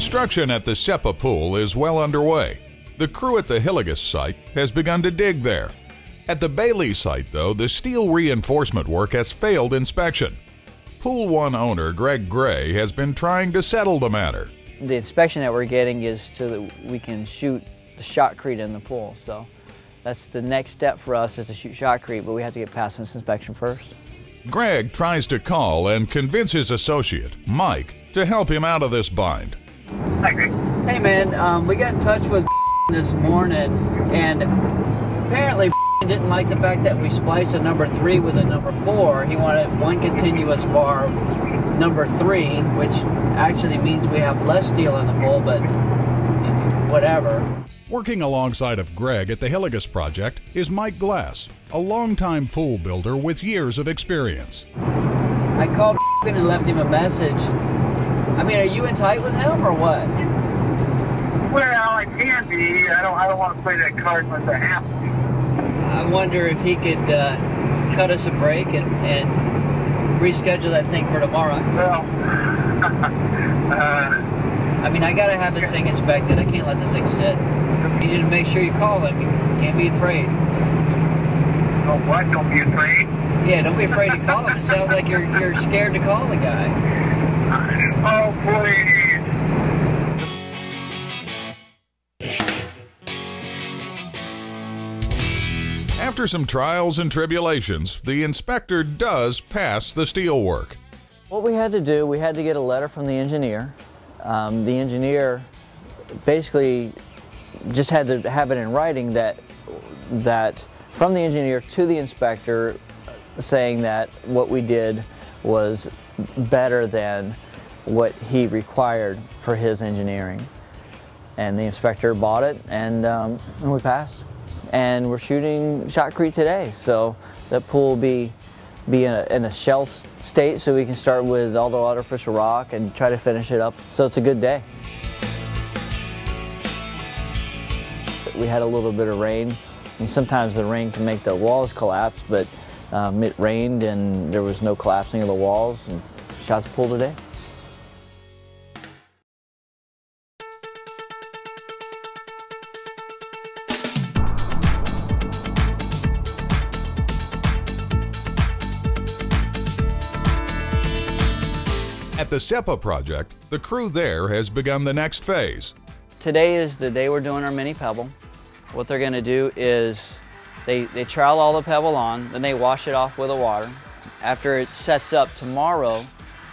Construction at the SEPA pool is well underway. The crew at the Hilligus site has begun to dig there. At the Bailey site, though, the steel reinforcement work has failed inspection. Pool 1 owner Greg Gray has been trying to settle the matter. The inspection that we're getting is so that we can shoot the shotcrete in the pool. So that's the next step for us, is to shoot shotcrete, but we have to get past this inspection first. Greg tries to call and convince his associate, Mike, to help him out of this bind. Hi, Greg. Hey man, we got in touch with this morning, and apparently didn't like the fact that we spliced a number 3 with a number 4. He wanted one continuous bar number 3, which actually means we have less steel in the pool, but whatever. Working alongside of Greg at the Hilligus project is Mike Glass, a longtime pool builder with years of experience. I called and left him a message. I mean, are you in tight with him or what? Well, I can be. I don't want to play that card unless I have to. I wonder if he could cut us a break and reschedule that thing for tomorrow. Well, I mean, I gotta have this thing inspected. I can't let this thing sit. You need to make sure you call him. You can't be afraid. Oh, what? Don't be afraid? Yeah, don't be afraid to call him. It sounds like you're scared to call the guy. Oh, please. After some trials and tribulations, the inspector does pass the steel work. What we had to do, we had to get a letter from the engineer. The engineer basically just had to have it in writing that from the engineer to the inspector, saying that what we did was better than what he required for his engineering. And the inspector bought it, and we passed. And we're shooting shotcrete today, so that pool will be in a shell state, so we can start with all the artificial rock and try to finish it up. So it's a good day. We had a little bit of rain, and sometimes the rain can make the walls collapse, but it rained and there was no collapsing of the walls, and shot the pool today. At the SEPA project, the crew there has begun the next phase. Today is the day we're doing our mini pebble. What they're going to do is they trowel all the pebble on, then they wash it off with the water. After it sets up tomorrow,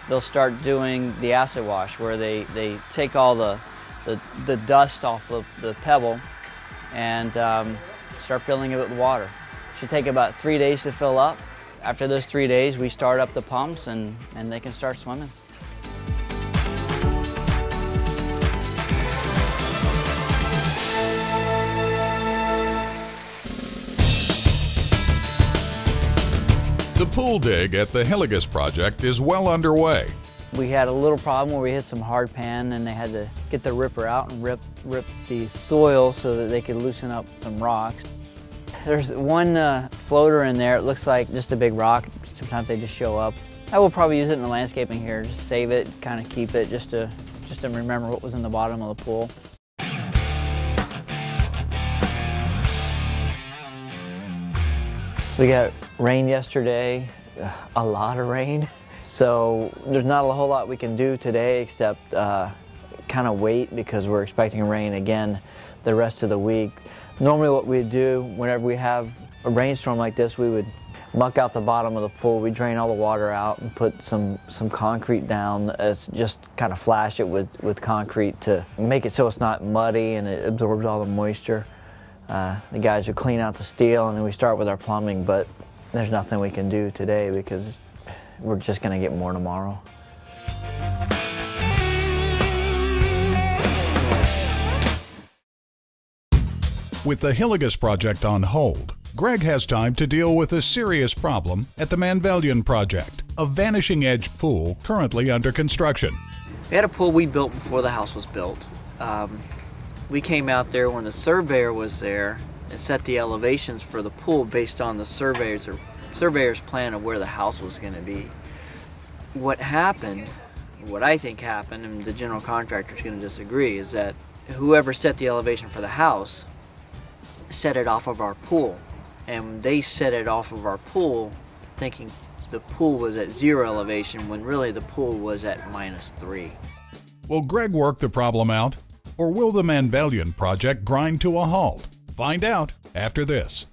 they'll start doing the acid wash, where they take all the dust off of the pebble and start filling it with water. It should take about 3 days to fill up. After those 3 days, we start up the pumps and they can start swimming. The pool dig at the Hilligus project is well underway. We had a little problem where we hit some hard pan, and they had to get the ripper out and rip the soil so that they could loosen up some rocks. There's one floater in there. It looks like just a big rock. Sometimes they just show up. I will probably use it in the landscaping here, just save it, kind of keep it, just to remember what was in the bottom of the pool. We got rain yesterday, a lot of rain. So there's not a whole lot we can do today except kind of wait, because we're expecting rain again the rest of the week. Normally what we'd do whenever we have a rainstorm like this, we would muck out the bottom of the pool. We'd drain all the water out and put some concrete down, as just kind of flash it with concrete to make it so it's not muddy and it absorbs all the moisture. The guys would clean out the steel, and then we start with our plumbing, but there's nothing we can do today because we're just going to get more tomorrow. With the Hilligus project on hold, Greg has time to deal with a serious problem at the Manvelian project, a vanishing edge pool currently under construction. We had a pool we built before the house was built. We came out there when the surveyor was there and set the elevations for the pool based on the surveyor's plan of where the house was going to be. What happened What I think happened, and the general contractor's going to disagree, is that whoever set the elevation for the house set it off of our pool. And they set it off of our pool thinking the pool was at 0 elevation when really the pool was at -3. Will Greg work the problem out? Or will the Manvelian project grind to a halt? Find out after this.